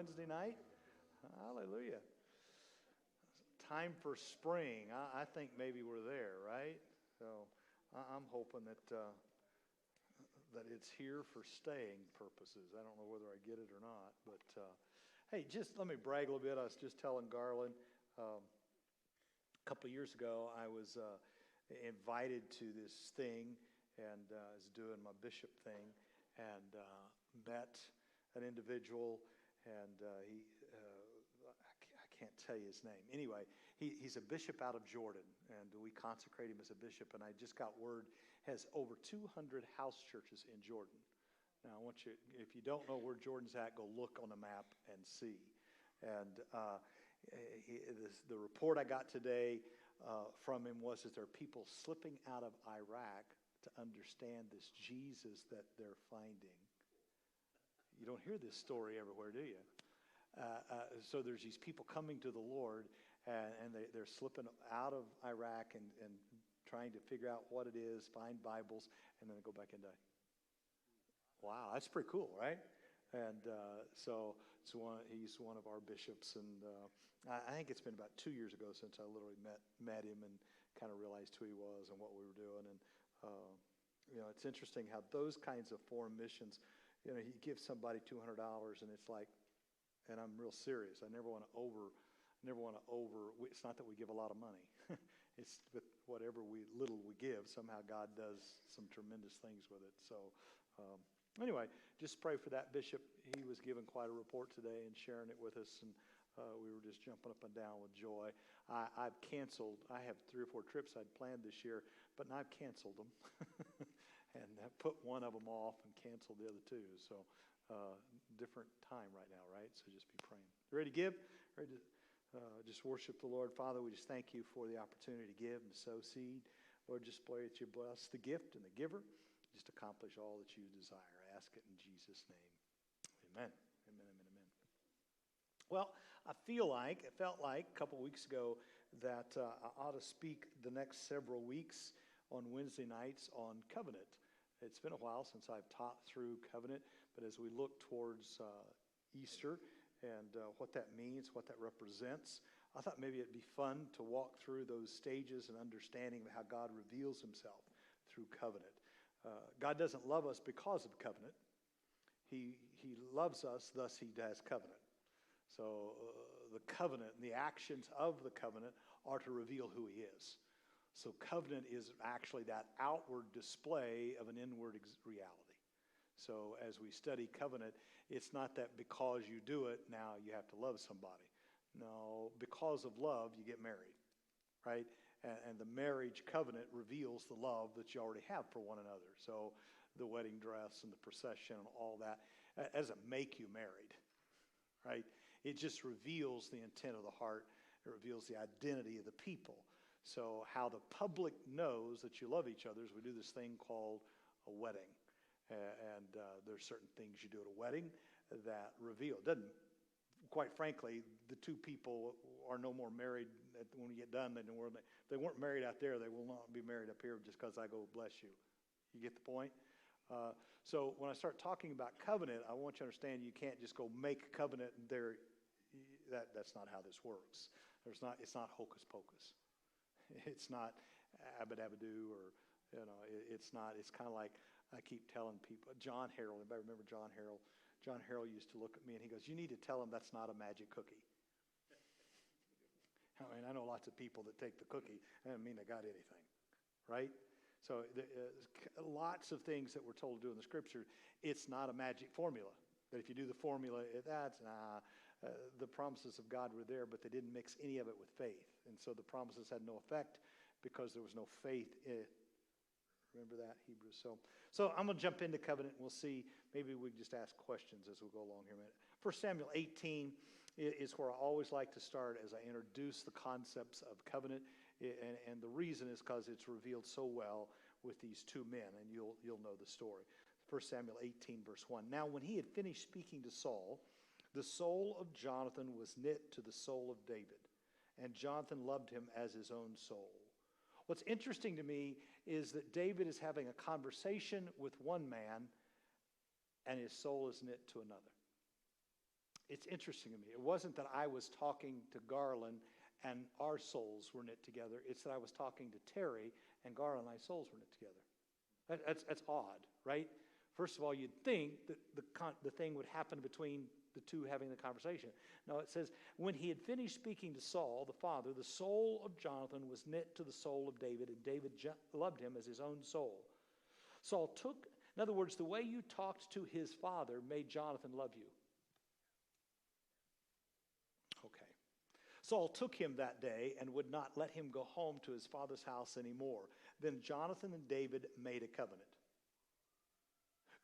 Wednesday night? Hallelujah. Time for spring. I think maybe we're there, right? So I'm hoping that that it's here for staying purposes. I don't know whether I get it or not, but hey, just let me brag a little bit. I was just telling Garland a couple of years ago I was invited to this thing, and I was doing my bishop thing, and met an individual, and I can't tell you his name. Anyway, he's a bishop out of Jordan, and we consecrate him as a bishop, and I just got word, has over 200 house churches in Jordan. Now, I want you, if you don't know where Jordan's at, go look on the map and see. And the report I got today from him was that there are people slipping out of Iraq to understand this Jesus that they're finding. You don't hear this story everywhere, do you? So there's these people coming to the Lord, and they're slipping out of Iraq and trying to figure out what it is, find Bibles, and then they go back into. Wow, that's pretty cool, right? And so he's one of our bishops, and I think it's been about 2 years ago since I literally met him and kind of realized who he was and what we were doing. And it's interesting how those kinds of foreign missions, he gives somebody $200, and it's like, and I'm real serious. I never want to over. It's not that we give a lot of money. It's with whatever little we give, somehow God does some tremendous things with it. So anyway, just pray for that bishop. He was giving quite a report today and sharing it with us, and we were just jumping up and down with joy. I've canceled. I have 3 or 4 trips I'd planned this year, but now I've canceled them and I've put one of them off and canceled the other 2. So different time right now, right? So just be praying. You ready to give? Ready to just worship the Lord? Father, we just thank you for the opportunity to give and to sow seed. Lord, just pray that you bless the gift and the giver. Just accomplish all that you desire. I ask it in Jesus' name. Amen. Amen, amen, amen. Well, it felt like a couple weeks ago that I ought to speak the next several weeks on Wednesday nights on covenant. It's been a while since I've taught through covenant, but as we look towards Easter and what that means, what that represents, I thought maybe it'd be fun to walk through those stages and understanding of how God reveals himself through covenant. God doesn't love us because of covenant. He loves us, thus he has covenant. So the covenant and the actions of the covenant are to reveal who he is. So covenant is actually that outward display of an inward reality. So as we study covenant, it's not that because you do it, now you have to love somebody. No, because of love, you get married, right? And the marriage covenant reveals the love that you already have for one another. So the wedding dress and the procession and all that doesn't make you married, right? It just reveals the intent of the heart. It reveals the identity of the people. So how the public knows that you love each other is we do this thing called a wedding. And there's certain things you do at a wedding that reveal. Quite frankly, the 2 people are no more married when we get done than they were. If they weren't married out there, they will not be married up here just because I go bless you. You get the point? So when I start talking about covenant, I want you to understand you can't just go make a covenant there. That's not how this works. It's not hocus pocus. It's not abadabadoo, or it's not. It's kind of like I keep telling people. John Harrell, anybody remember John Harrell? John Harrell used to look at me and he goes, "You need to tell him that's not a magic cookie." I mean, I know lots of people that take the cookie. I don't mean they got anything, right? So lots of things that we're told to do in the Scripture. It's not a magic formula. That if you do the formula, the promises of God were there, but they didn't mix any of it with faith. And so the promises had no effect because there was no faith in it. Remember that, Hebrews? So I'm going to jump into covenant, and we'll see. Maybe we can just ask questions as we go along here a minute. 1 Samuel 18 is where I always like to start as I introduce the concepts of covenant. And the reason is because it's revealed so well with these 2 men, and you'll know the story. 1 Samuel 18, verse 1. Now, when he had finished speaking to Saul, the soul of Jonathan was knit to the soul of David, and Jonathan loved him as his own soul. What's interesting to me is that David is having a conversation with one man, and his soul is knit to another. It's interesting to me. It wasn't that I was talking to Garland and our souls were knit together. It's that I was talking to Terry and Garland and my souls were knit together. That's odd, right? First of all, you'd think that the thing would happen between the two having the conversation. No, it says, when he had finished speaking to Saul, the father, the soul of Jonathan was knit to the soul of David, and David loved him as his own soul. Saul took, in other words, the way you talked to his father made Jonathan love you. Okay. Saul took him that day and would not let him go home to his father's house anymore. Then Jonathan and David made a covenant,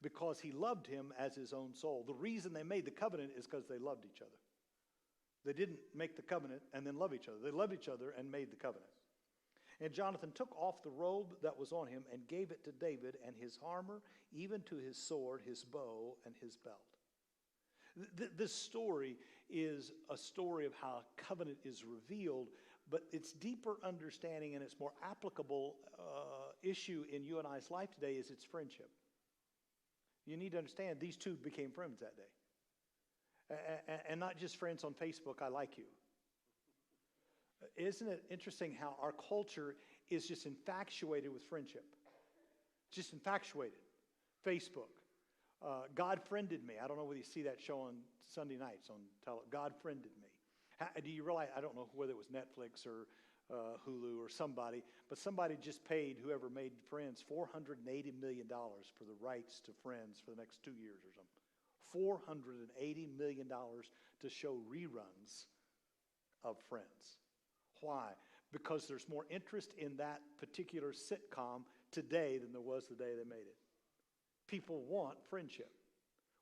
because he loved him as his own soul. The reason they made the covenant is because they loved each other. They didn't make the covenant and then love each other. They loved each other and made the covenant. And Jonathan took off the robe that was on him and gave it to David, and his armor, even to his sword, his bow, and his belt. This story is a story of how a covenant is revealed, but its deeper understanding and its more applicable issue in you and I's life today is its friendship. You need to understand these two became friends that day. And not just friends on Facebook, I like you. Isn't it interesting how our culture is just infatuated with friendship? Just infatuated. Facebook. God Friended Me. I don't know whether you see that show on Sunday nights on God Friended Me. Do you realize, I don't know whether it was Netflix or Hulu or somebody, but somebody just paid whoever made Friends $480 million for the rights to Friends for the next 2 years or something. $480 million to show reruns of Friends. Why? Because there's more interest in that particular sitcom today than there was the day they made it. People want friendship.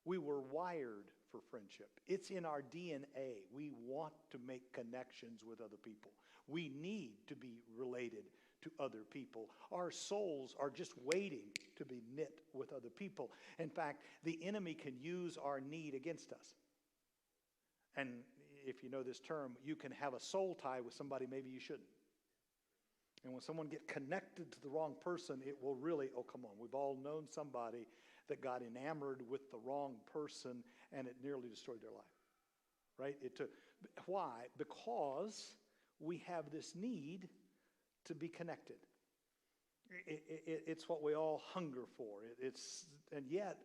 We were wired for friendship. It's in our DNA. We want to make connections with other people. We need to be related to other people. Our souls are just waiting to be knit with other people. In fact, the enemy can use our need against us. And if you know this term, you can have a soul tie with somebody maybe you shouldn't. And when someone gets connected to the wrong person, it will really, oh, come on. We've all known somebody that got enamored with the wrong person and it nearly destroyed their life. Right? Why? Because we have this need to be connected. It's what we all hunger for. And yet,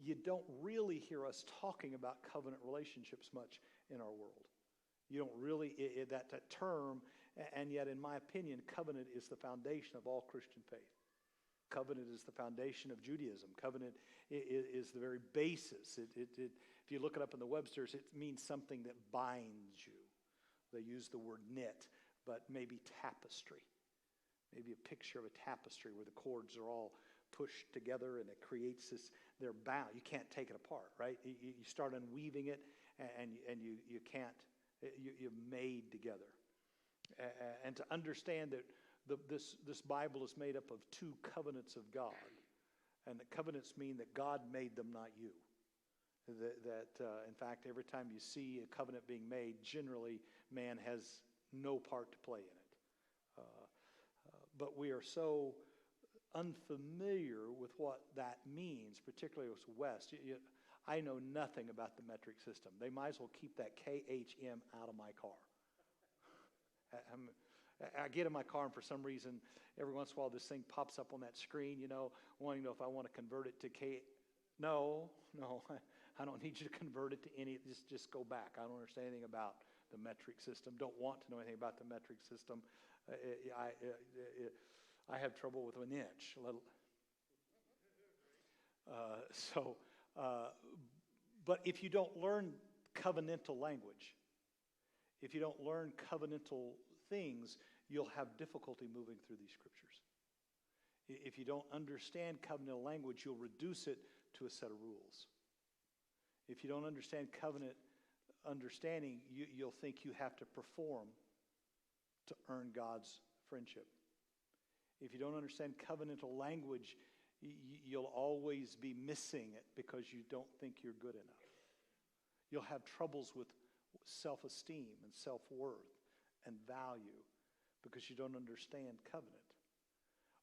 you don't really hear us talking about covenant relationships much in our world. You don't really, that term, and yet in my opinion, covenant is the foundation of all Christian faith. Covenant is the foundation of Judaism. Covenant is the very basis. If you look it up in the Webster's, it means something that binds you. They use the word knit, but maybe tapestry. Maybe a picture of a tapestry where the cords are all pushed together and it creates this, they're bound. You can't take it apart, right? You start unweaving it and you can't, you're made together. And to understand that this Bible is made up of two covenants of God. And the covenants mean that God made them, not you. In fact, every time you see a covenant being made, generally man has no part to play in it. But we are so unfamiliar with what that means, particularly as West. I know nothing about the metric system. They might as well keep that KHM out of my car. I get in my car and for some reason, every once in a while this thing pops up on that screen, wanting to know if I want to convert it to K. No, I don't need you to convert it to any, just go back. I don't understand anything about the metric system. Don't want to know anything about the metric system. I have trouble with an inch. But if you don't learn covenantal language, if you don't learn covenantal things, you'll have difficulty moving through these scriptures. If you don't understand covenantal language, you'll reduce it to a set of rules. If you don't understand covenant understanding, you'll think you have to perform to earn God's friendship. If you don't understand covenantal language, you'll always be missing it because you don't think you're good enough. You'll have troubles with self-esteem and self-worth and value because you don't understand covenant.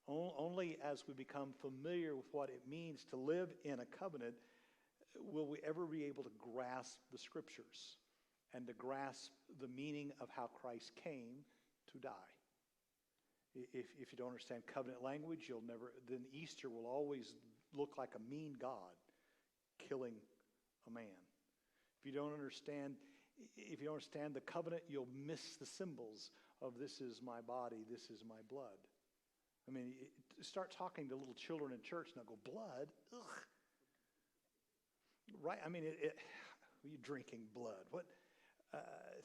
Only as we become familiar with what it means to live in a covenant will we ever be able to grasp the Scriptures and to grasp the meaning of how Christ came to die. If you don't understand covenant language, then Easter will always look like a mean God killing a man. If you don't understand the covenant, you'll miss the symbols of this is my body, this is my blood. I mean, start talking to little children in church and they'll go, blood? Ugh. Right? I mean, you drinking blood. What?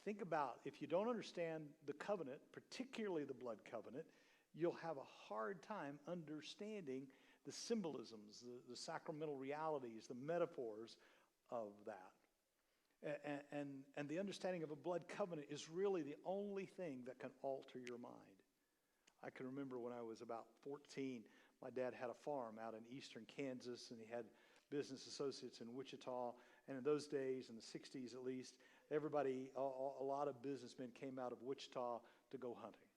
Think about, if you don't understand the covenant, particularly the blood covenant, you'll have a hard time understanding the symbolisms, the sacramental realities, the metaphors of that. And the understanding of a blood covenant is really the only thing that can alter your mind. I can remember when I was about 14, my dad had a farm out in eastern Kansas, and he had business associates in Wichita. And in those days, in the 60s at least, everybody, a lot of businessmen came out of Wichita to go hunting.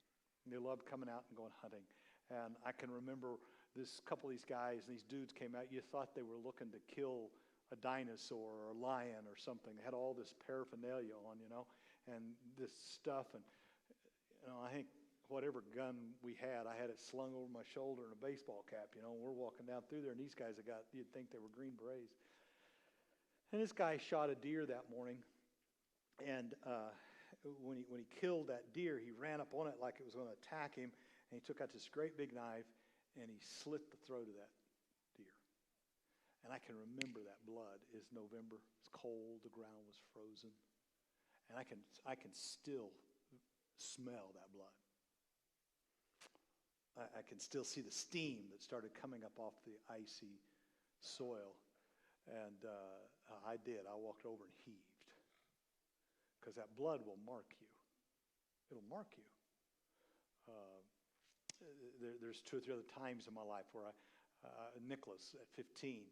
And they loved coming out and going hunting. And I can remember this couple of these guys, and these dudes came out. You thought they were looking to kill a dinosaur or a lion or something. They had all this paraphernalia on, and this stuff. And, I think whatever gun we had, I had it slung over my shoulder in a baseball cap, and we're walking down through there, and these guys you'd think they were Green Berets. And this guy shot a deer that morning, and when he killed that deer, he ran up on it like it was going to attack him, and he took out this great big knife, and he slit the throat of that deer. And I can remember that blood. It's November. It's cold. The ground was frozen. And I can still smell that blood. I can still see the steam that started coming up off the icy soil. And I did. I walked over and heaved. Because that blood will mark you. It'll mark you. There's 2 or 3 other times in my life where Nicholas, at 15,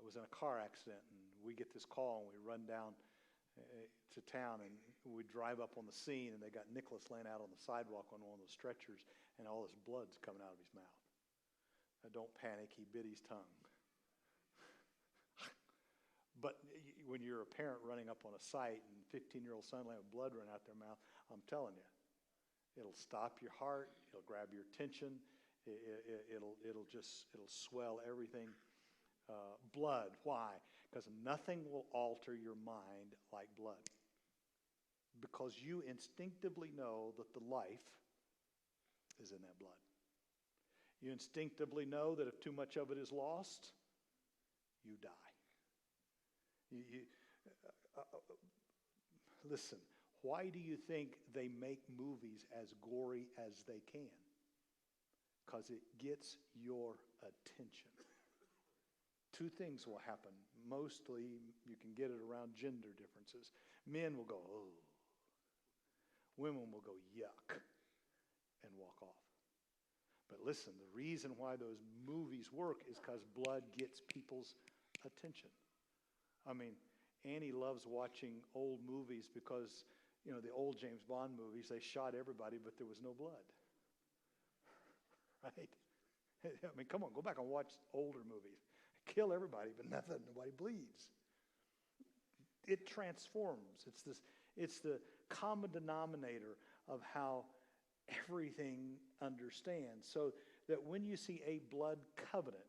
was in a car accident, and we get this call, and we run down to town, and we drive up on the scene, and they got Nicholas laying out on the sidewalk on one of those stretchers, and all this blood's coming out of his mouth. Now, don't panic, he bit his tongue. But when you're a parent running up on a site and 15-year-old son letting blood run out their mouth, I'm telling you, it'll stop your heart, it'll grab your attention, it'll swell everything. Blood, why? Because nothing will alter your mind like blood. Because you instinctively know that the life is in that blood. You instinctively know that if too much of it is lost, you die. Listen, why do you think they make movies as gory as they can? Because it gets your attention. 2 things will happen. Mostly, you can get it around gender differences. Men will go, oh. Women will go, yuck, and walk off. But listen, the reason why those movies work is because blood gets people's attention. I mean, Annie loves watching old movies because, the old James Bond movies, they shot everybody, but there was no blood. Right? I mean, come on, go back and watch older movies. Kill everybody, but nobody bleeds. It transforms. It's the common denominator of how everything understands. So that when you see a blood covenant,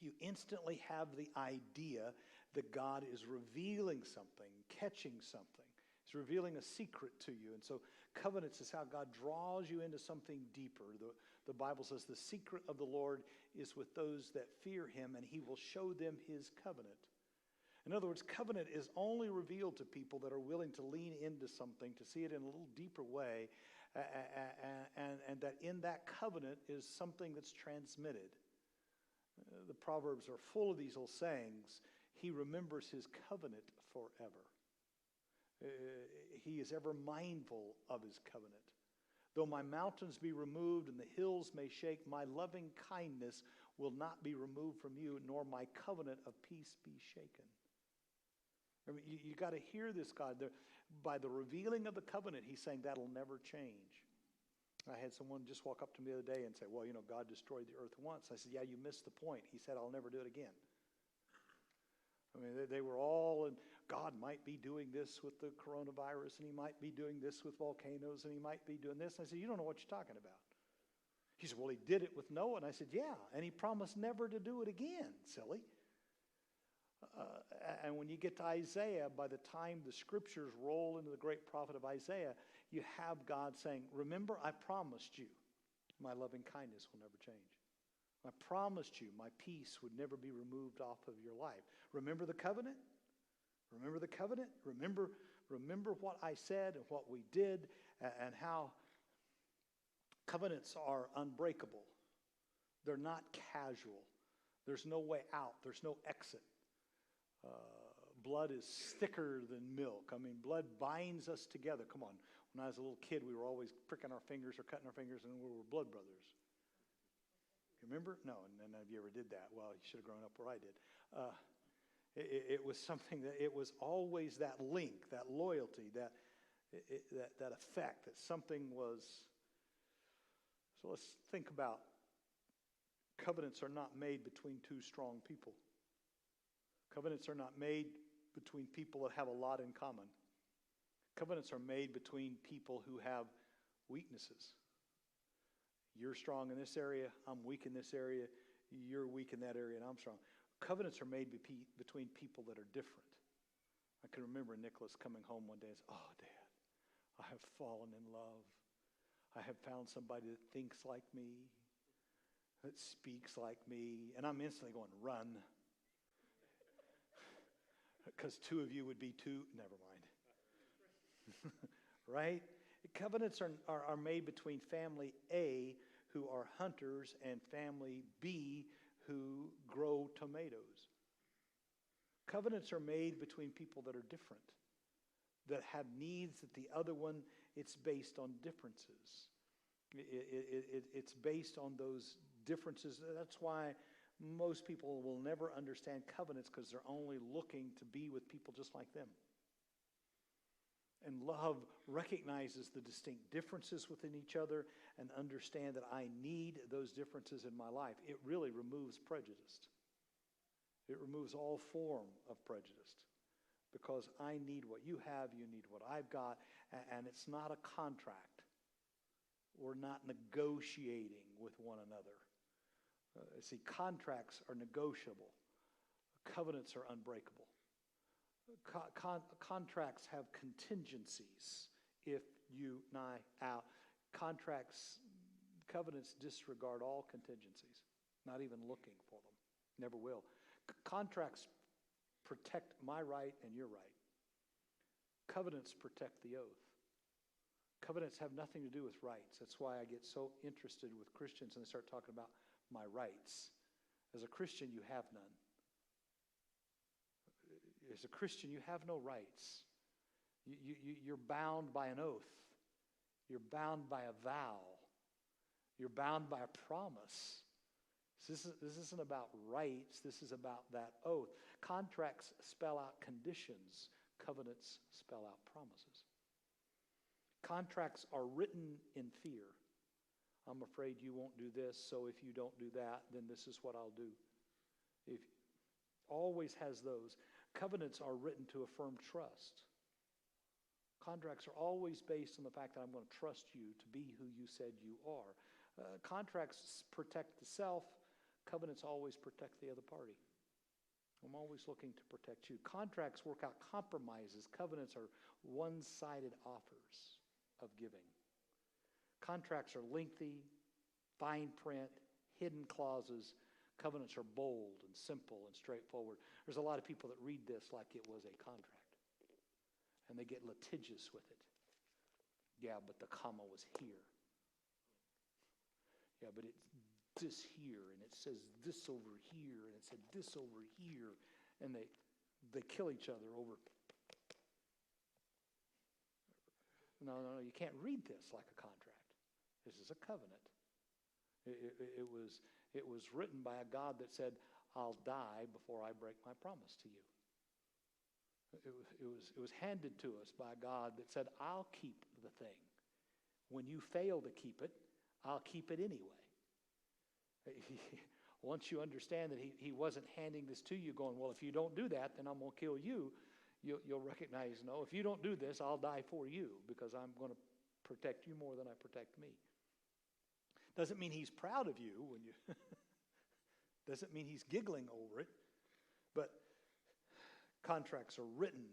you instantly have the idea that God is revealing something, catching something. He's revealing a secret to you. And so covenants is how God draws you into something deeper. The Bible says the secret of the Lord is with those that fear him, and he will show them his covenant. In other words, covenant is only revealed to people that are willing to lean into something, to see it in a little deeper way, and that in that covenant is something that's transmitted. The Proverbs are full of these old sayings. He remembers his covenant forever. He is ever mindful of his covenant. Though my mountains be removed and the hills may shake, my loving kindness will not be removed from you, nor my covenant of peace be shaken. I mean, you got to hear this, God. By the revealing of the covenant, he's saying that'll never change. I had someone just walk up to me the other day and say, well, God destroyed the earth once. I said, yeah, you missed the point. He said, I'll never do it again. I mean, they were all, and God might be doing this with the coronavirus, and he might be doing this with volcanoes, and he might be doing this. And I said, you don't know what you're talking about. He said, well, he did it with Noah. And I said, yeah, and he promised never to do it again, silly. And when you get to Isaiah, by the time the scriptures roll into the great prophet of Isaiah, you have God saying, remember, I promised you my loving kindness will never change. I promised you my peace would never be removed off of your life. Remember the covenant? Remember the covenant? Remember what I said and what we did and how covenants are unbreakable. They're not casual. There's no way out. There's no exit. Blood is thicker than milk. I mean, blood binds us together. Come on. When I was a little kid, we were always pricking our fingers or cutting our fingers, and we were blood brothers. Remember? No, none of you ever did that. Well, you should have grown up where I did. It was something that it was always that link, that loyalty, that effect, that something was. So let's think about covenants are not made between two strong people. Covenants are not made between people that have a lot in common. Covenants are made between people who have weaknesses. You're strong in this area, I'm weak in this area, you're weak in that area, and I'm strong. Covenants are made between people that are different. I can remember Nicholas coming home one day and saying, oh, Dad, I have fallen in love. I have found somebody that thinks like me, that speaks like me, and I'm instantly going, run. Because two of you would be two, never mind. Right? Covenants are made between family A, who are hunters, and family B, who grow tomatoes. Covenants are made between people that are different, that have needs that the other one, it's based on differences. It's based on those differences. That's why most people will never understand covenants, because they're only looking to be with people just like them. And love recognizes the distinct differences within each other and understand that I need those differences in my life. It really removes prejudice. It removes all form of prejudice, because I need what you have, you need what I've got, and it's not a contract. We're not negotiating with one another. See, contracts are negotiable. Covenants are unbreakable. Contracts have contingencies if you nigh out. Covenants disregard all contingencies, not even looking for them. Never will. Contracts protect my right and your right. Covenants protect the oath. Covenants have nothing to do with rights. That's why I get so interested with Christians and they start talking about my rights. As a Christian, you have none. As a Christian, you have no rights. You're bound by an oath. You're bound by a vow. You're bound by a promise. This isn't about rights. This is about that oath. Contracts spell out conditions. Covenants spell out promises. Contracts are written in fear. I'm afraid you won't do this, so if you don't do that, then this is what I'll do. If always has those. Covenants are written to affirm trust. Contracts are always based on the fact that I'm going to trust you to be who you said you are. Contracts protect the self. Covenants always protect the other party. I'm always looking to protect you. Contracts work out compromises. Covenants are one-sided offers of giving. Contracts are lengthy, fine print, hidden clauses. Covenants are bold and simple and straightforward. There's a lot of people that read this like it was a contract. And they get litigious with it. Yeah, but the comma was here. Yeah, but it's this here, and it says this over here, and it said this over here. And they kill each other over. No, you can't read this like a contract. This is a covenant. It was written by a God that said, I'll die before I break my promise to you. It was handed to us by a God that said, I'll keep the thing. When you fail to keep it, I'll keep it anyway. Once you understand that he wasn't handing this to you going, well, if you don't do that, then I'm going to kill you, you'll recognize, no, if you don't do this, I'll die for you because I'm going to protect you more than I protect me. Doesn't mean he's proud of you when you doesn't mean he's giggling over it, but contracts are written,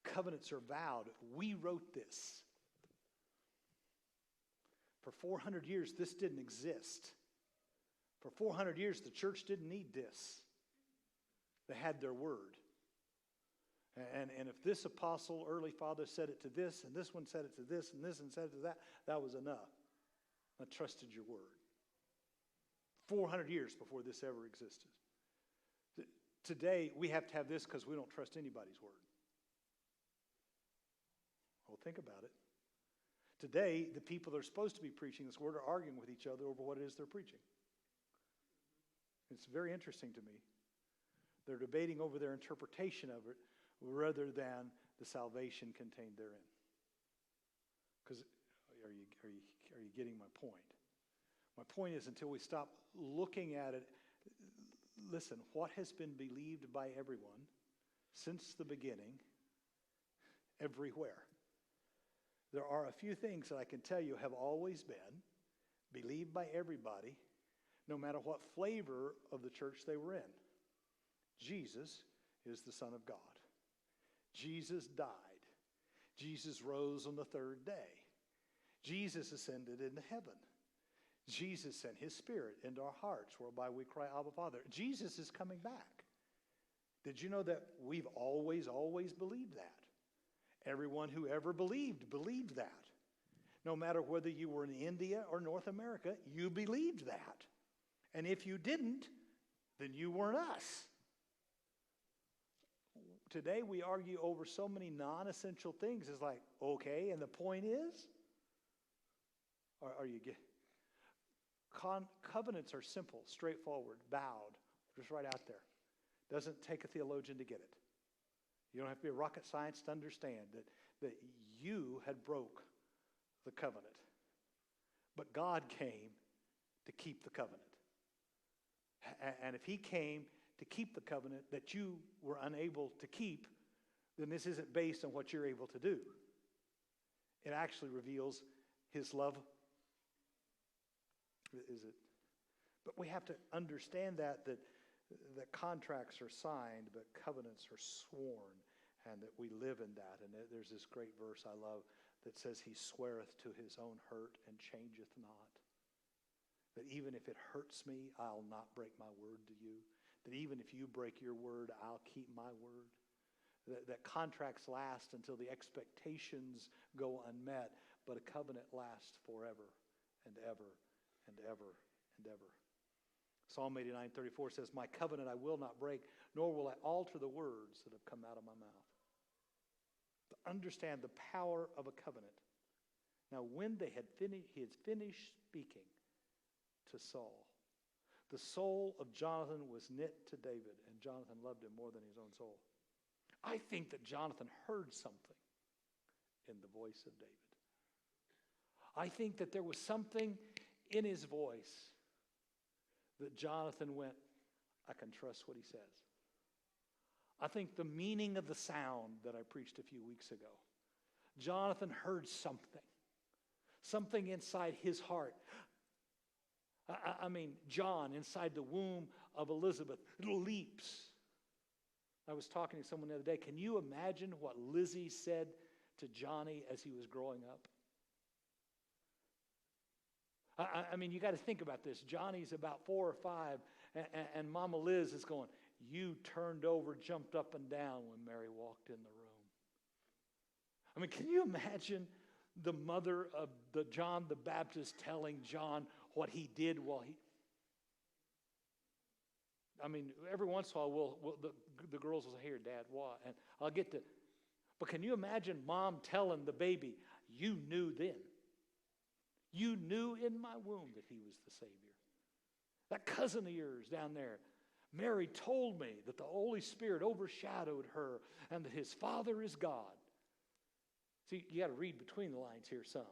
covenants are vowed. We wrote this. For 400 years, this didn't exist. For 400 years, the church didn't need this. They had their word. And if this apostle, early father, said it to this, and this one said it to this, and this one said it to that, that was enough. I trusted your word. 400 years before this ever existed. Today, we have to have this because we don't trust anybody's word. Well, think about it. Today, the people that are supposed to be preaching this word are arguing with each other over what it is they're preaching. It's very interesting to me. They're debating over their interpretation of it rather than the salvation contained therein. Because are you getting my point? My point is, until we stop looking at it, listen, what has been believed by everyone since the beginning, everywhere. There are a few things that I can tell you have always been believed by everybody, no matter what flavor of the church they were in. Jesus is the Son of God. Jesus died. Jesus rose on the third day. Jesus ascended into heaven. Jesus sent his Spirit into our hearts, whereby we cry, Abba, Father. Jesus is coming back. Did you know that we've always believed that? Everyone who ever believed that. No matter whether you were in India or North America, you believed that. And if you didn't, then you weren't us. Today we argue over so many non-essential things. It's like, okay, and the point is? Are you getting? Covenants are simple, straightforward, bowed, just right out there. Doesn't take a theologian to get it. You don't have to be a rocket science to understand that you had broke the covenant. But God came to keep the covenant. And if he came to keep the covenant that you were unable to keep, then this isn't based on what you're able to do. It actually reveals his love. Is it? But we have to understand that contracts are signed, but covenants are sworn, and that we live in that. And there's this great verse I love that says, he sweareth to his own hurt and changeth not. That even if it hurts me, I'll not break my word to you. That even if you break your word, I'll keep my word. That contracts last until the expectations go unmet, but a covenant lasts forever and ever and ever and ever. Psalm 89:34 says, my covenant I will not break, nor will I alter the words that have come out of my mouth. To understand the power of a covenant. Now when he had finished speaking to Saul, the soul of Jonathan was knit to David, and Jonathan loved him more than his own soul. I think that Jonathan heard something in the voice of David. I think that there was something in his voice that Jonathan went, I can trust what he says. I think the meaning of the sound that I preached a few weeks ago, Jonathan heard something inside his heart. I mean, John, inside the womb of Elizabeth, it leaps. I was talking to someone the other day. Can you imagine what Lizzie said to Johnny as he was growing up? I mean, you got to think about this. Johnny's about 4 or 5, and Mama Liz is going, you turned over, jumped up and down when Mary walked in the room. I mean, can you imagine the mother of John the Baptist telling John what he did while he... I mean, every once in a while, the girls will say, here, Dad, what? And I'll get to... But can you imagine Mom telling the baby, you knew then. You knew in my womb that he was the Savior. That cousin of yours down there, Mary told me that the Holy Spirit overshadowed her and that his Father is God. See, you got to read between the lines here some.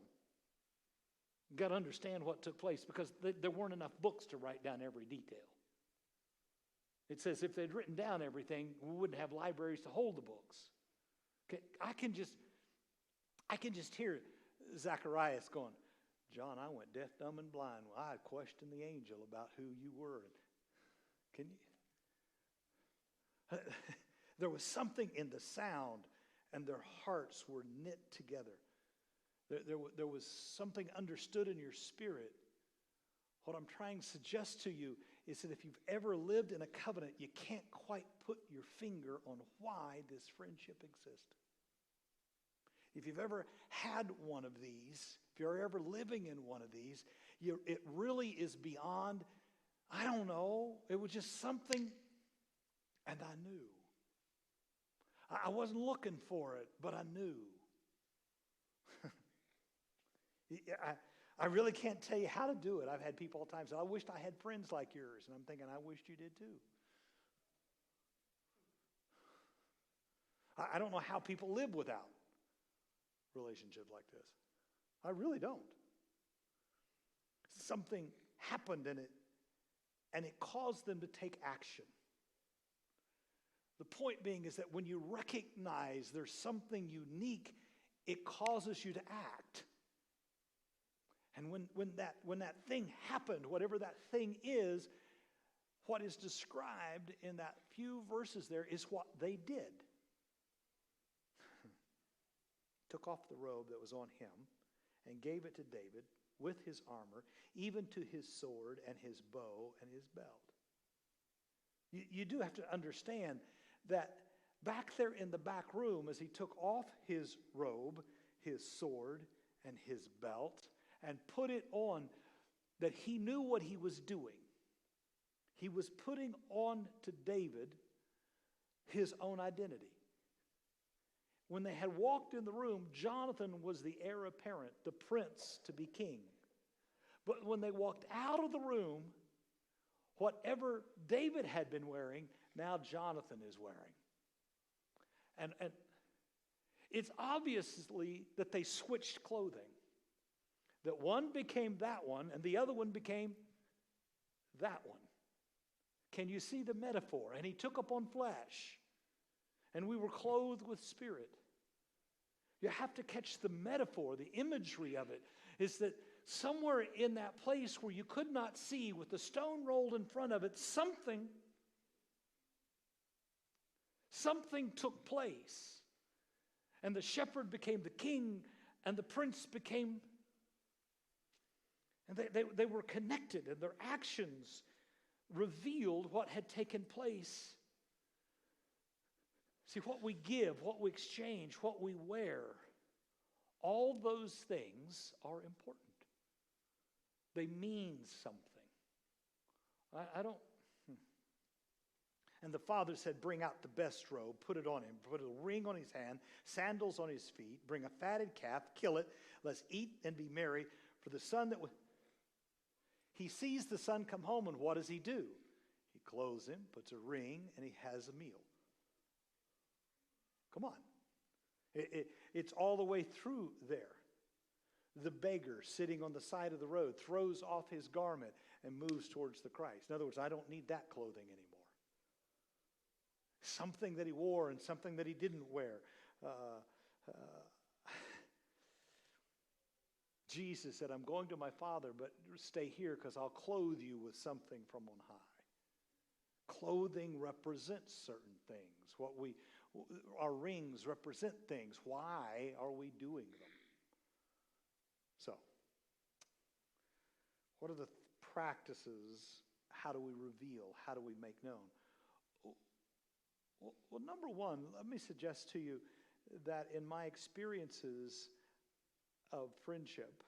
You got to understand what took place because there weren't enough books to write down every detail. It says if they'd written down everything, we wouldn't have libraries to hold the books. Okay, I can just hear Zacharias going, John, I went deaf, dumb, and blind. Well, I questioned the angel about who you were. Can you? There was something in the sound, and their hearts were knit together. There was something understood in your spirit. What I'm trying to suggest to you is that if you've ever lived in a covenant, you can't quite put your finger on why this friendship exists. If you've ever had one of these, if you're ever living in one of these, it really is beyond, I don't know, it was just something, and I knew. I wasn't looking for it, but I knew. I really can't tell you how to do it. I've had people all the time say, I wished I had friends like yours. And I'm thinking, I wished you did too. I don't know how people live without relationships like this. I really don't. Something happened in it, and it caused them to take action. The point being is that when you recognize there's something unique, it causes you to act. And when that thing happened, whatever that thing is, what is described in that few verses there is what they did. Took off the robe that was on him and gave it to David with his armor, even to his sword and his bow and his belt. You do have to understand that back there in the back room, as he took off his robe, his sword, and his belt, and put it on, that he knew what he was doing. He was putting on to David his own identity. When they had walked in the room, Jonathan was the heir apparent, the prince to be king. But when they walked out of the room, whatever David had been wearing, now Jonathan is wearing. And it's obviously that they switched clothing. That one became that one, and the other one became that one. Can you see the metaphor? And he took upon flesh, and we were clothed with spirit. You have to catch the metaphor, the imagery of it, is that somewhere in that place where you could not see, with the stone rolled in front of it, something took place. And the shepherd became the king, and the prince became... And they were connected, and their actions revealed what had taken place. See, what we give, what we exchange, what we wear, all those things are important. They mean something. I don't... And the father said, bring out the best robe, put it on him, put a ring on his hand, sandals on his feet, bring a fatted calf, kill it, let's eat and be merry. For the son that... He sees the son come home, and what does he do? He clothes him, puts a ring, and he has a meal. Come on. It's all the way through there. The beggar sitting on the side of the road throws off his garment and moves towards the Christ. In other words, I don't need that clothing anymore. Something that he wore and something that he didn't wear. Jesus said, I'm going to my Father, but stay here because I'll clothe you with something from on high. Clothing represents certain things. Our rings represent things. Why are we doing them? So, what are the practices? How do we reveal? How do we make known? Well, number one, let me suggest to you that in my experiences of friendship,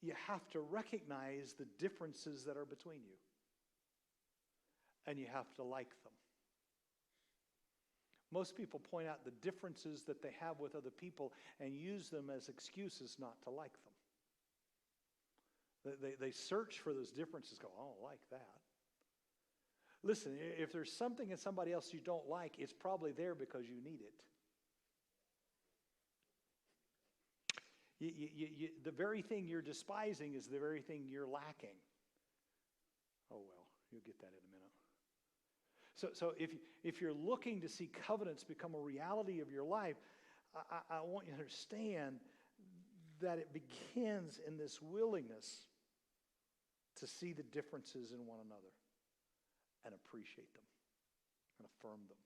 you have to recognize the differences that are between you. And you have to like them. Most people point out the differences that they have with other people and use them as excuses not to like them. They search for those differences, go, oh, I like that. Listen, if there's something in somebody else you don't like, it's probably there because you need it. The very thing you're despising is the very thing you're lacking. Oh, well, you'll get that in a minute. So if you're looking to see covenants become a reality of your life, I want you to understand that it begins in this willingness to see the differences in one another and appreciate them and affirm them,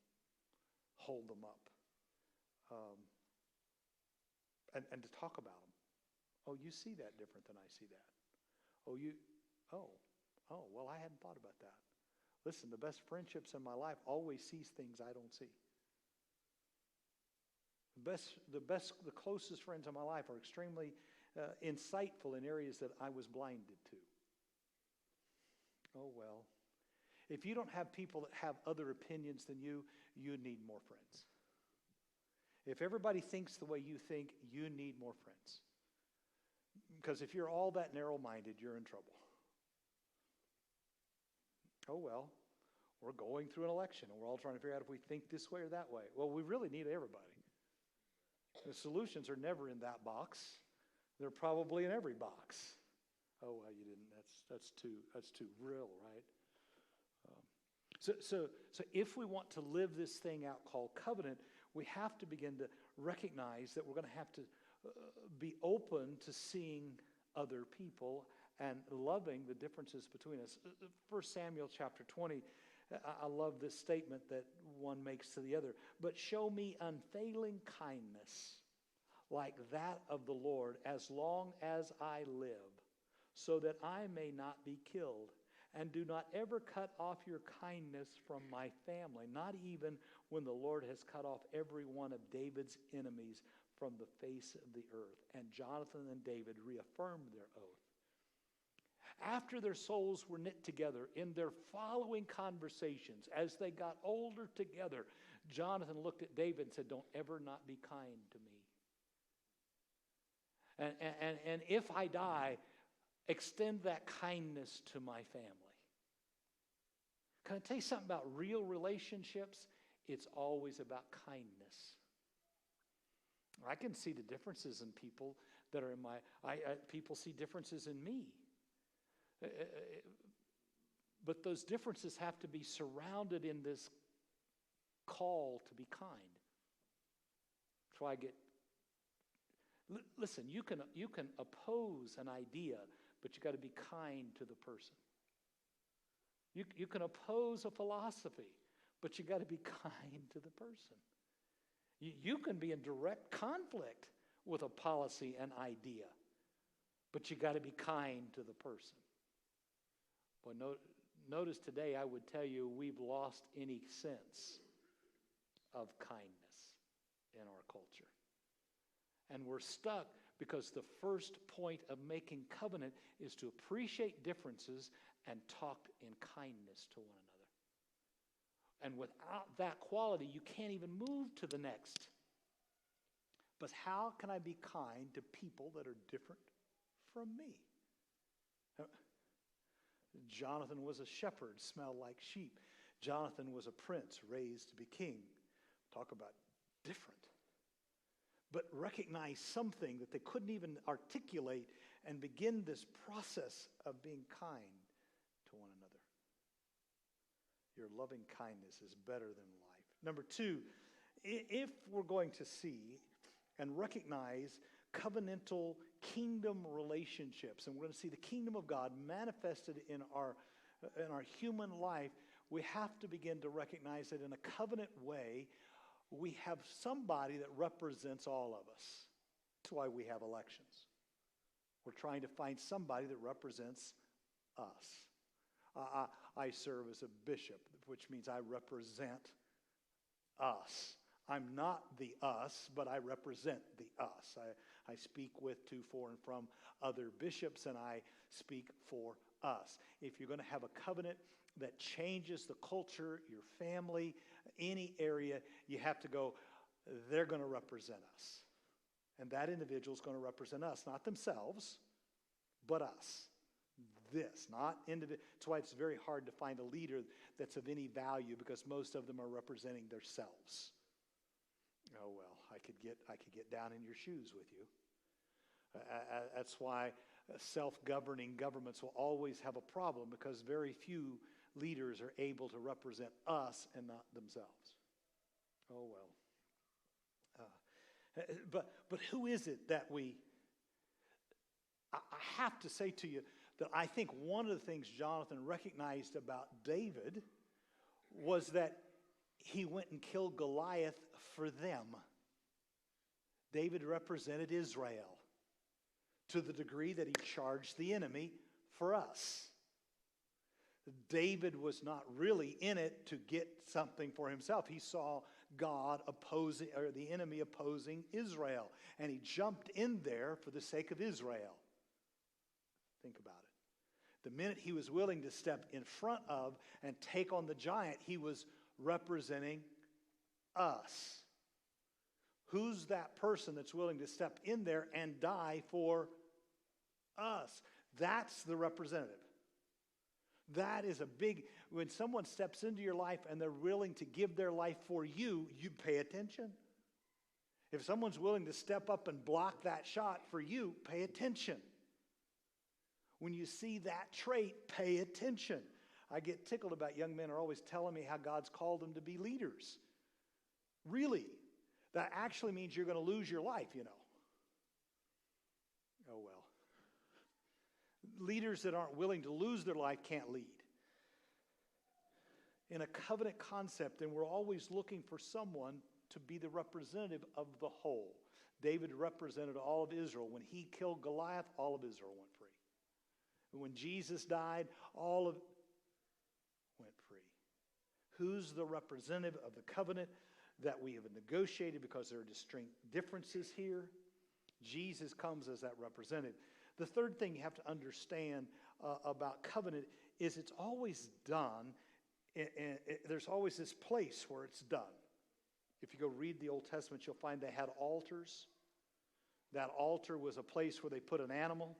hold them up, and to talk about them. Oh, you see that different than I see that. Well, I hadn't thought about that. Listen, the best friendships in my life always sees things I don't see. The closest friends in my life are extremely insightful in areas that I was blinded to. Oh, well. If you don't have people that have other opinions than you need more friends. If everybody thinks the way you think, you need more friends. Because if you're all that narrow-minded, you're in trouble. Oh, well, we're going through an election, and we're all trying to figure out if we think this way or that way. Well, we really need everybody. The solutions are never in that box. They're probably in every box. Oh, well, you didn't. That's too real, right? So if we want to live this thing out called covenant, we have to begin to recognize that we're going to have to be open to seeing other people and loving the differences between us. 1 Samuel chapter 20, I love this statement that one makes to the other. But show me unfailing kindness like that of the Lord as long as I live, so that I may not be killed. And do not ever cut off your kindness from my family, not even when the Lord has cut off every one of David's enemies from the face of the earth. And Jonathan and David reaffirmed their oath. After their souls were knit together in their following conversations, as they got older together, Jonathan looked at David and said, don't ever not be kind to me. And if I die, extend that kindness to my family. Can I tell you something about real relationships? It's always about kindness. I can see the differences in people that are in my... people see differences in me. But those differences have to be surrounded in this call to be kind. That's why I get... Listen, you can oppose an idea, but you got to be kind to the person. You can oppose a philosophy, but you got to be kind to the person. You can be in direct conflict with a policy and idea, but you got to be kind to the person. Well, notice today I would tell you we've lost any sense of kindness in our culture. And we're stuck because the first point of making covenant is to appreciate differences and talk in kindness to one another. And without that quality, you can't even move to the next. But how can I be kind to people that are different from me? Jonathan was a shepherd, smelled like sheep. Jonathan was a prince, raised to be king. Talk about different. But recognize something that they couldn't even articulate and begin this process of being kind to one another. Your loving kindness is better than life. Number two, if we're going to see and recognize covenantal kingdom relationships, and we're going to see the kingdom of God manifested in our human life, we have to begin to recognize that in a covenant way, we have somebody that represents all of us. That's why we have elections. We're trying to find somebody that represents us. I serve as a bishop, which means I represent us. I'm not the us, but I represent the us. I speak with, to, for, and from other bishops, and I speak for us. If you're going to have a covenant that changes the culture, your family, any area, you have to go, they're going to represent us. And that individual is going to represent us, not themselves, but us. This, not individual. That's why it's very hard to find a leader that's of any value, because most of them are representing themselves. Oh, well, I could get down in your shoes with you. That's why self-governing governments will always have a problem, because very few leaders are able to represent us and not themselves. Oh, well. But who is it that I have to say to you that I think one of the things Jonathan recognized about David was that he went and killed Goliath for them. David represented Israel to the degree that he charged the enemy for us. David was not really in it to get something for himself. He saw God opposing, or the enemy opposing Israel. And he jumped in there for the sake of Israel. Think about it. The minute he was willing to step in front of and take on the giant, he was representing us. Who's that person that's willing to step in there and die for us? That's the representative. That is a big, when someone steps into your life and they're willing to give their life for you, you pay attention. If someone's willing to step up and block that shot for you, pay attention. When you see that trait, pay attention. I get tickled about young men who are always telling me how God's called them to be leaders. Really? That actually means you're going to lose your life, you know. Oh, well. Leaders that aren't willing to lose their life can't lead. In a covenant concept, and we're always looking for someone to be the representative of the whole. David represented all of Israel. When he killed Goliath, all of Israel went free. And when Jesus died, all of went free. Who's the representative of the covenant that we have negotiated because there are distinct differences here? Jesus comes as that representative. The third thing you have to understand about covenant is it's always done, there's always this place where it's done. If you go read the Old Testament, you'll find they had altars. That altar was a place where they put an animal.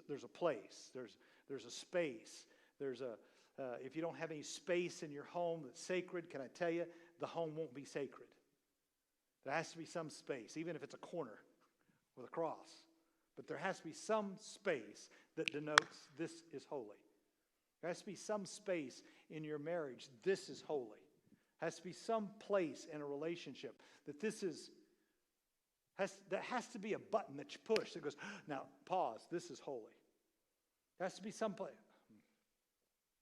There's a place. There's a space. If you don't have any space in your home that's sacred, can I tell you, the home won't be sacred. There has to be some space, even if it's a corner with a cross. But there has to be some space that denotes this is holy. There has to be some space in your marriage. This is holy. There has to be some place in a relationship that that has to be a button that you push that goes, now pause, this is holy. There has to be some place.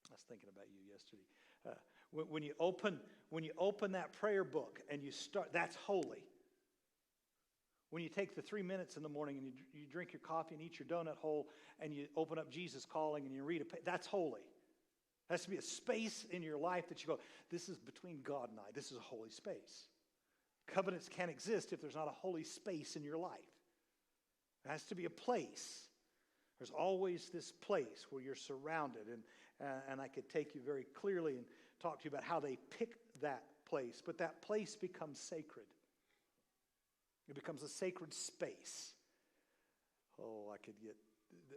I was thinking about you yesterday. When you open that prayer book and you start, that's holy. When you take the 3 minutes in the morning and you drink your coffee and eat your donut hole and you open up Jesus Calling and you read that's holy. There has to be a space in your life that you go, this is between God and I. This is a holy space. Covenants can't exist if there's not a holy space in your life. There has to be a place. There's always this place where you're surrounded. And I could take you very clearly and talk to you about how they pick that place. But that place becomes sacred. It becomes a sacred space. Oh, I could get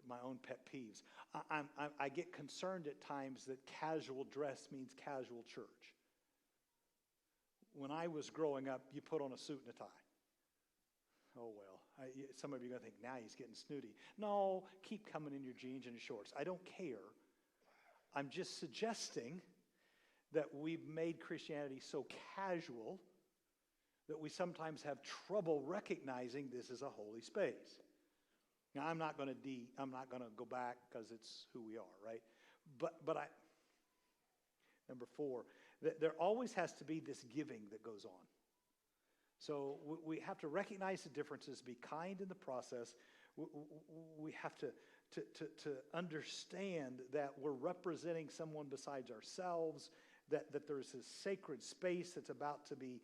my own pet peeves. I get concerned at times that casual dress means casual church. When I was growing up, you put on a suit and a tie. Oh, well. Some of you are going to think, now he's getting snooty. No, keep coming in your jeans and your shorts. I don't care. I'm just suggesting that we've made Christianity so casual that we sometimes have trouble recognizing this is a holy space. Now, I'm not going to go back because it's who we are, right? But number 4, there always has to be this giving that goes on. So we have to recognize the differences, be kind in the process. We have to understand that we're representing someone besides ourselves, that there's this sacred space that's about to be,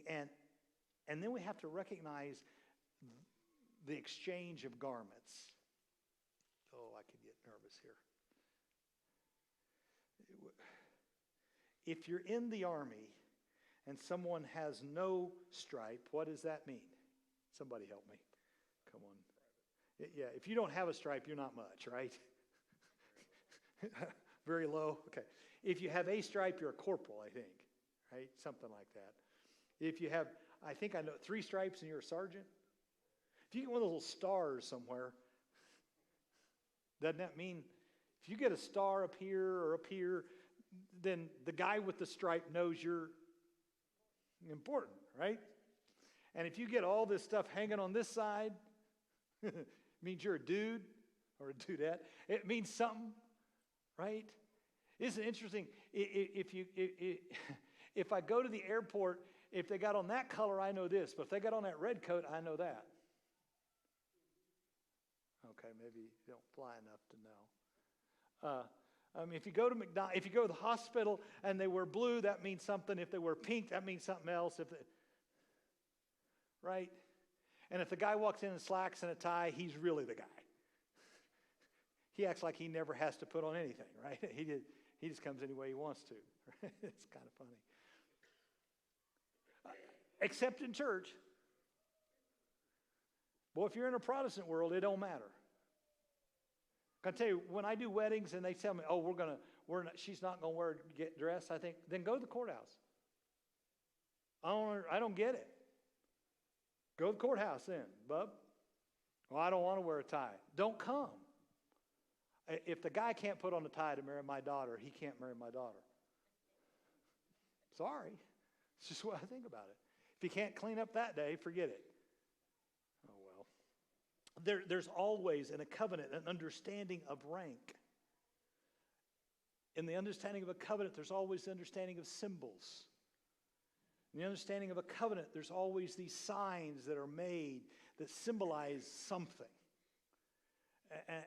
and then we have to recognize the exchange of garments. Oh, I could get nervous here. If you're in the army and someone has no stripe, what does that mean? Somebody help me. Come on. Yeah, if you don't have a stripe, you're not much, right? Very low. Okay. If you have a stripe, you're a corporal, I think, right? Something like that. If you have, I think I know, 3 stripes and you're a sergeant. If you get one of those little stars somewhere, doesn't that mean if you get a star up here or up here, then the guy with the stripe knows you're important, right? And if you get all this stuff hanging on this side, it means you're a dude or a dudette. It means something, right? Isn't it interesting? If I go to the airport, if they got on that color, I know this. But if they got on that red coat, I know that. Okay, maybe you don't fly enough to know. If you go to if you go to the hospital and they wear blue, that means something. If they wear pink, that means something else. Right? And if the guy walks in slacks and a tie, he's really the guy. He acts like he never has to put on anything, right? He just comes any way he wants to. It's kind of funny. Except in church. Boy, if you're in a Protestant world, it don't matter. I tell you, when I do weddings and they tell me, "Oh, she's not going to get dressed," I think, then go to the courthouse. I don't get it. Go to the courthouse then, bub. Well, I don't want to wear a tie. Don't come. If the guy can't put on a tie to marry my daughter, he can't marry my daughter. Sorry. It's just what I think about it. If he can't clean up that day, forget it. Oh, well. There's always in a covenant an understanding of rank. In the understanding of a covenant, there's always the understanding of symbols. In the understanding of a covenant, there's always these signs that are made that symbolize something.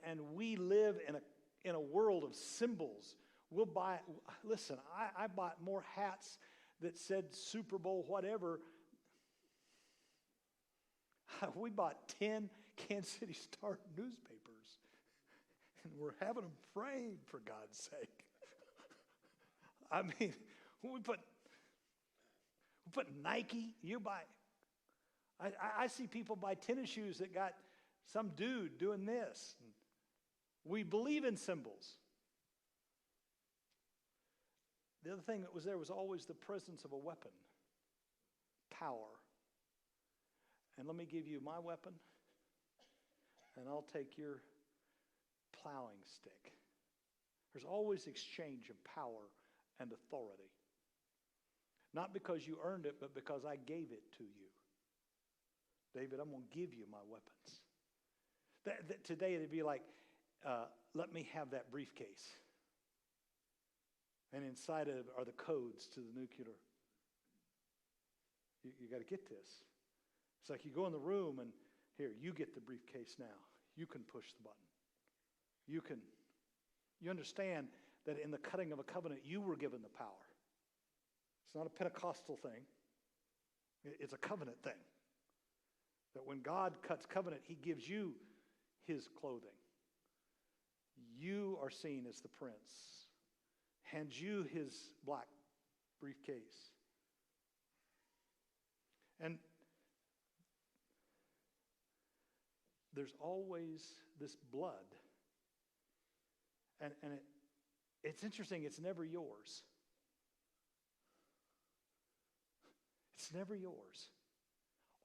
And we live in a world of symbols. We'll buy, listen, I bought more hats that said Super Bowl whatever. We bought 10 Kansas City Star newspapers. And we're having them framed, for God's sake. I mean, we put Nike, you buy. I see people buy tennis shoes that got some dude doing this. We believe in symbols. The other thing that was there was always the presence of a weapon. Power. And let me give you my weapon, and I'll take your plowing stick. There's always exchange of power and authority. Not because you earned it, but because I gave it to you. David, I'm going to give you my weapons. Today it'd be like, let me have that briefcase. And inside of it are the codes to the nuclear. You got to get this. It's like you go in the room and here, you get the briefcase now. You can push the button. You understand that in the cutting of a covenant, you were given the power. It's not a Pentecostal thing. It's a covenant thing. That when God cuts covenant, he gives you his clothing. You are seen as the prince. Hands you his black briefcase. And there's always this blood. And it's interesting, it's never yours. It's never yours.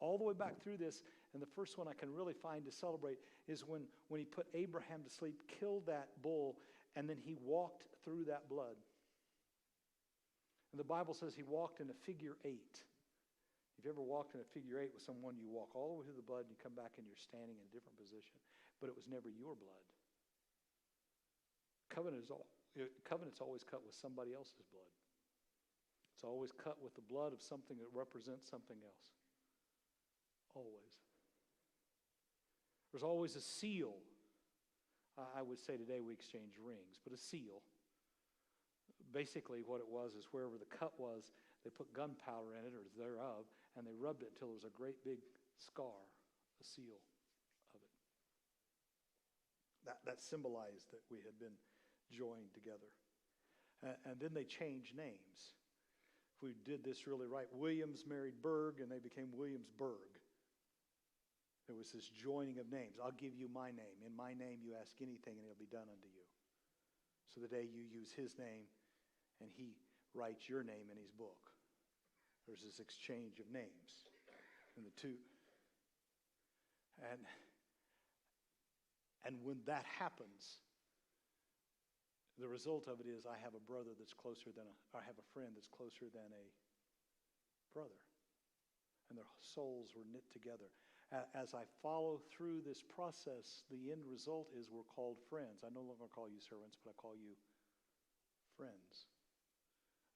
All the way back through this, and the first one I can really find to celebrate is when he put Abraham to sleep, killed that bull, and then he walked through that blood. And the Bible says he walked in a figure 8. If you ever walked in a figure 8 with someone, you walk all the way through the blood, and you come back and you're standing in a different position. But it was never your blood. Covenant's always cut with somebody else's blood. It's always cut with the blood of something that represents something else. Always. There's always a seal. I would say today we exchange rings, but a seal. Basically what it was is wherever the cut was, they put gunpowder in it or thereof, and they rubbed it until there was a great big scar, a seal of it. That symbolized that we had been joined together. And then they changed names. If we did this really right, Williams married Berg, and they became Williamsburg. There was this joining of names. I'll give you my name. In my name you ask anything, and it'll be done unto you. So the day you use his name, and he writes your name in his book. There's this exchange of names in the two. And when that happens, The result of it is I have a brother that's closer than I have a friend that's closer than a brother. And their souls were knit together. As I follow through this process, the end result is we're called friends. I no longer call you servants, but I call you friends.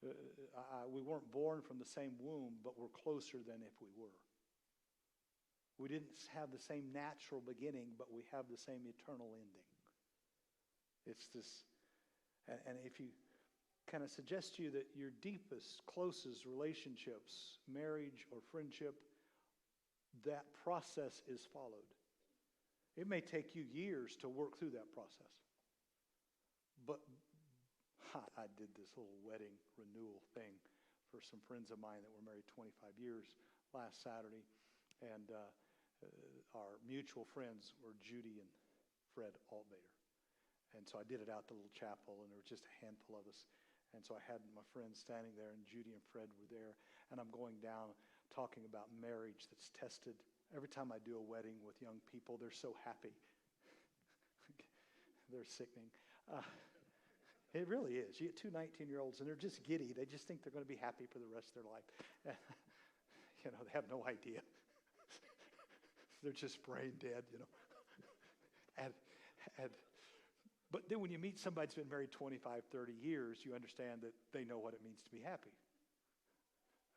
We weren't born from the same womb, but we're closer than if we were. We didn't have the same natural beginning, but we have the same eternal ending. It's this, and if you kind of suggest to you that your deepest, closest relationships, marriage or friendship, that process is followed. It may take you years to work through that process. But I did this little wedding renewal thing for some friends of mine that were married 25 years last Saturday. And our mutual friends were Judy and Fred Altvader. And so I did it out the little chapel, and there was just a handful of us. And so I had my friends standing there, and Judy and Fred were there. And I'm going down talking about marriage that's tested. Every time I do a wedding with young people, they're so happy. They're sickening. It really is. You get two 19-year-olds, and they're just giddy. They just think they're going to be happy for the rest of their life. They have no idea. They're just brain dead, But then when you meet somebody that's been married 25, 30 years, you understand that they know what it means to be happy.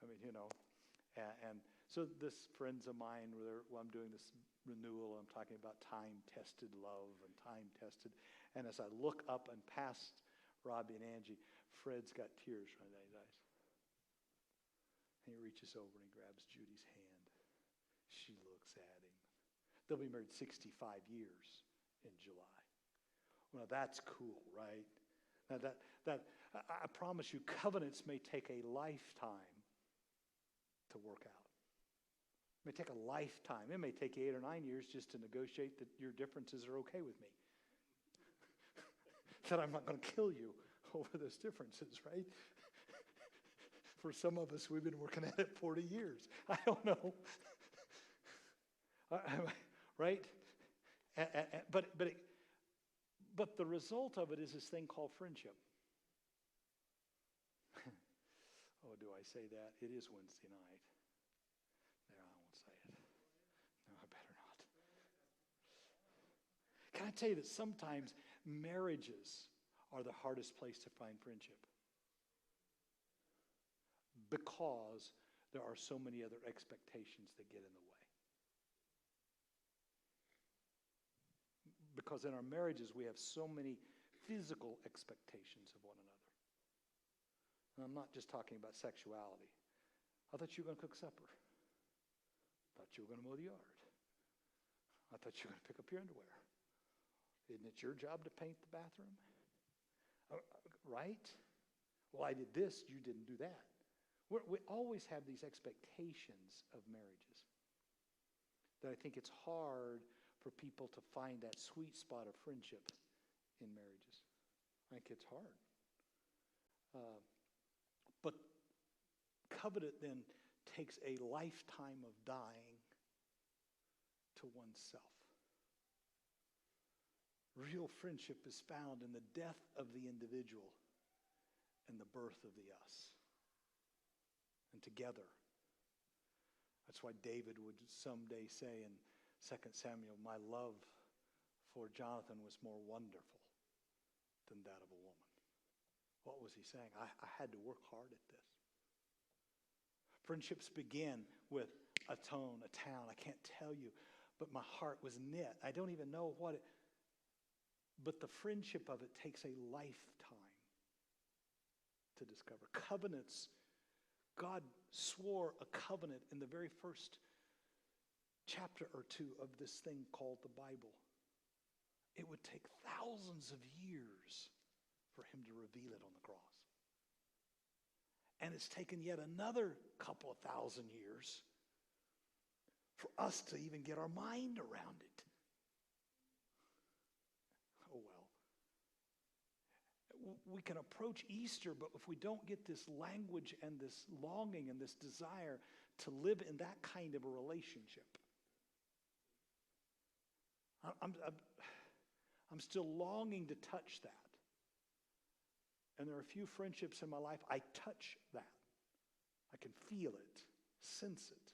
And so this friends of mine, I'm doing this renewal, I'm talking about time-tested love and time-tested. And as I look up and past Robbie and Angie, Fred's got tears running down his eyes. And he reaches over and he grabs Judy's hand. She looks at him. They'll be married 65 years in July. Well, that's cool, right? Now that I promise you, covenants may take a lifetime to work out. It may take a lifetime. It may take 8 or 9 years just to negotiate that your differences are okay with me. That I'm not going to kill you over those differences, right? For some of us, we've been working at it 40 years. I don't know. Right? But the result of it is this thing called friendship. Oh, do I say that? It is Wednesday night. No, I won't say it. No, I better not. Can I tell you that sometimes marriages are the hardest place to find friendship? Because there are so many other expectations that get in the way. Because in our marriages, we have so many physical expectations of one another. And I'm not just talking about sexuality. I thought you were going to cook supper. I thought you were going to mow the yard. I thought you were going to pick up your underwear. Isn't it your job to paint the bathroom? Right? Well, I did this, you didn't do that. We always have these expectations of marriages that I think it's hard for people to find that sweet spot of friendship in marriages. I think it's hard. But covenant then takes a lifetime of dying to oneself. Real friendship is found in the death of the individual and the birth of the us. And together. That's why David would someday say in 2 Samuel, my love for Jonathan was more wonderful than that of a woman. What was he saying? I had to work hard at this. Friendships begin with a tone, a town. I can't tell you, but my heart was knit. I don't even know what it, but the friendship of it takes a lifetime to discover. Covenants, God swore a covenant in the very first chapter or two of this thing called the Bible. It would take thousands of years for him to reveal it on the cross. And it's taken yet another couple of thousand years for us to even get our mind around it. Oh well. We can approach Easter, but if we don't get this language and this longing and this desire to live in that kind of a relationship, I'm still longing to touch that. And there are a few friendships in my life, I touch that. I can feel it, sense it.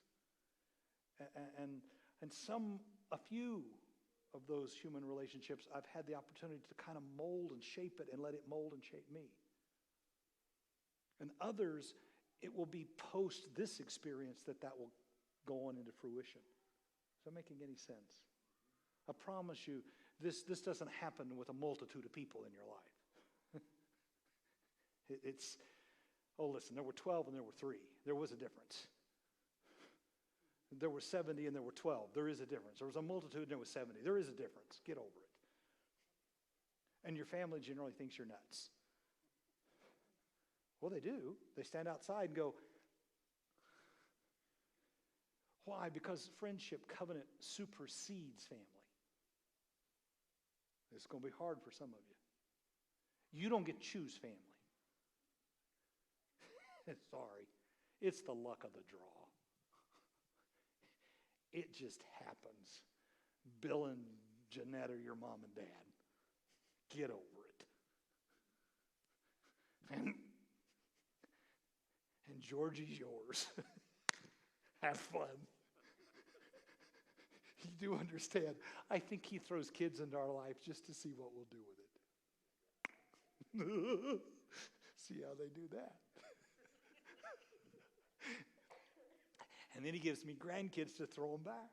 And a few of those human relationships, I've had the opportunity to kind of mold and shape it and let it mold and shape me. And others, it will be post this experience that will go on into fruition. Is that making any sense? I promise you, this doesn't happen with a multitude of people in your life. Listen, there were 12 and there were 3. There was a difference. There were 70 and there were 12. There is a difference. There was a multitude and there was 70. There is a difference. Get over it. And your family generally thinks you're nuts. Well, they do. They stand outside and go, why? Because friendship covenant supersedes family. It's going to be hard for some of you. You don't get to choose family. Sorry. It's the luck of the draw. It just happens. Bill and Jeanette are your mom and dad. Get over it. And Georgie's yours. Have fun. You do understand. I think he throws kids into our life just to see what we'll do with it. See how they do that. And then he gives me grandkids to throw them back.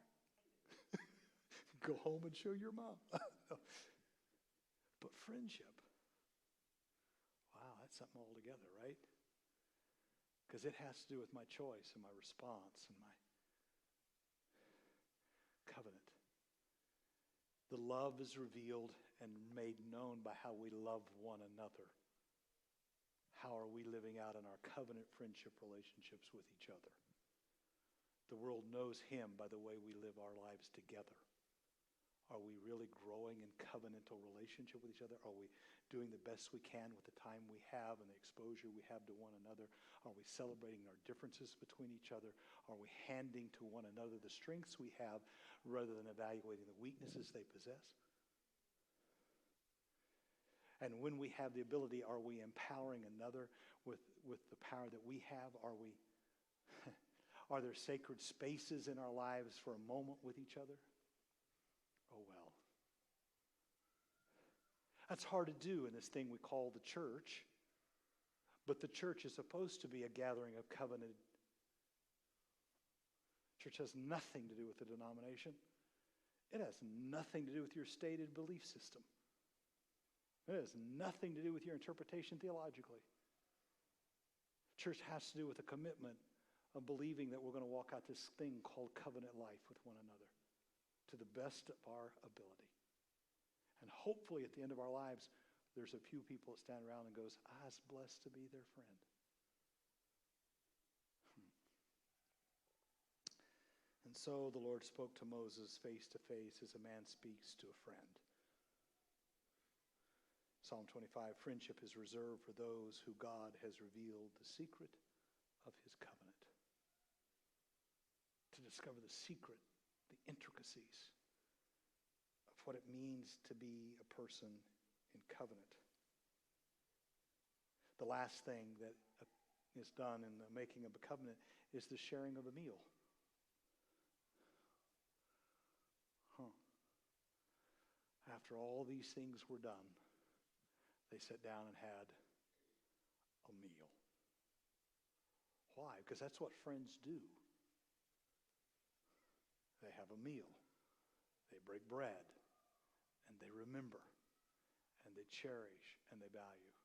Go home and show your mom. But friendship, wow, that's something altogether, right? Because it has to do with my choice and my response and my covenant. The love is revealed and made known by how we love one another. How are we living out in our covenant friendship relationships with each other? The world knows him by the way we live our lives together. Are we really growing in covenantal relationship with each other? Are we doing the best we can with the time we have and the exposure we have to one another? Are we celebrating our differences between each other? Are we handing to one another the strengths we have rather than evaluating the weaknesses they possess? And when we have the ability, are we empowering another with the power that we have? Are there sacred spaces in our lives for a moment with each other? Oh, well. That's hard to do in this thing we call the church. But the church is supposed to be a gathering of covenant. Church has nothing to do with the denomination. It has nothing to do with your stated belief system. It has nothing to do with your interpretation theologically. Church has to do with a commitment of believing that we're going to walk out this thing called covenant life with one another to the best of our ability. And hopefully at the end of our lives, there's a few people that stand around and goes, I was blessed to be their friend. And so the Lord spoke to Moses face to face as a man speaks to a friend. Psalm 25, friendship is reserved for those who God has revealed the secret of his covenant. To discover the secret, the intricacies of what it means to be a person in covenant. The last thing that is done in the making of a covenant is the sharing of a meal. After all these things were done, they sat down and had a meal. Why? Because that's what friends do. They have a meal. They break bread. And they remember. And they cherish. And they value.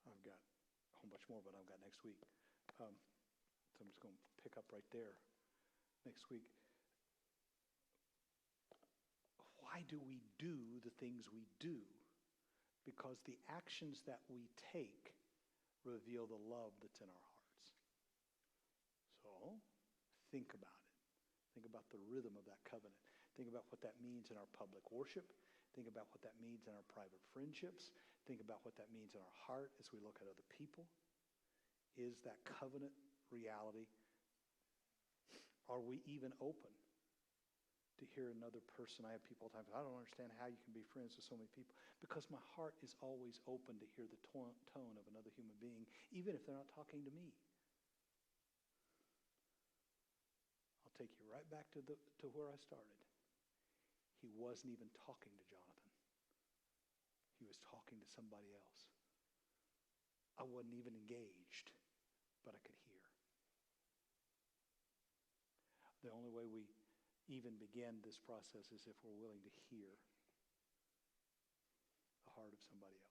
I've got a whole bunch more, but I've got next week. So I'm just going to pick up right there. Next week. Why do we do the things we do? Because the actions that we take reveal the love that's in our hearts. So, think about it. Think about the rhythm of that covenant. Think about what that means in our public worship. Think about what that means in our private friendships. Think about what that means in our heart as we look at other people. Is that covenant reality? Are we even open to hear another person. I have people all the time, I don't understand how you can be friends with so many people. Because my heart is always open to hear the tone of another human being, even if they're not talking to me. I'll take you right back to where I started. He wasn't even talking to Jonathan. He was talking to somebody else. I wasn't even engaged, but I could hear. The only way we even begin this process is if we're willing to hear the heart of somebody else.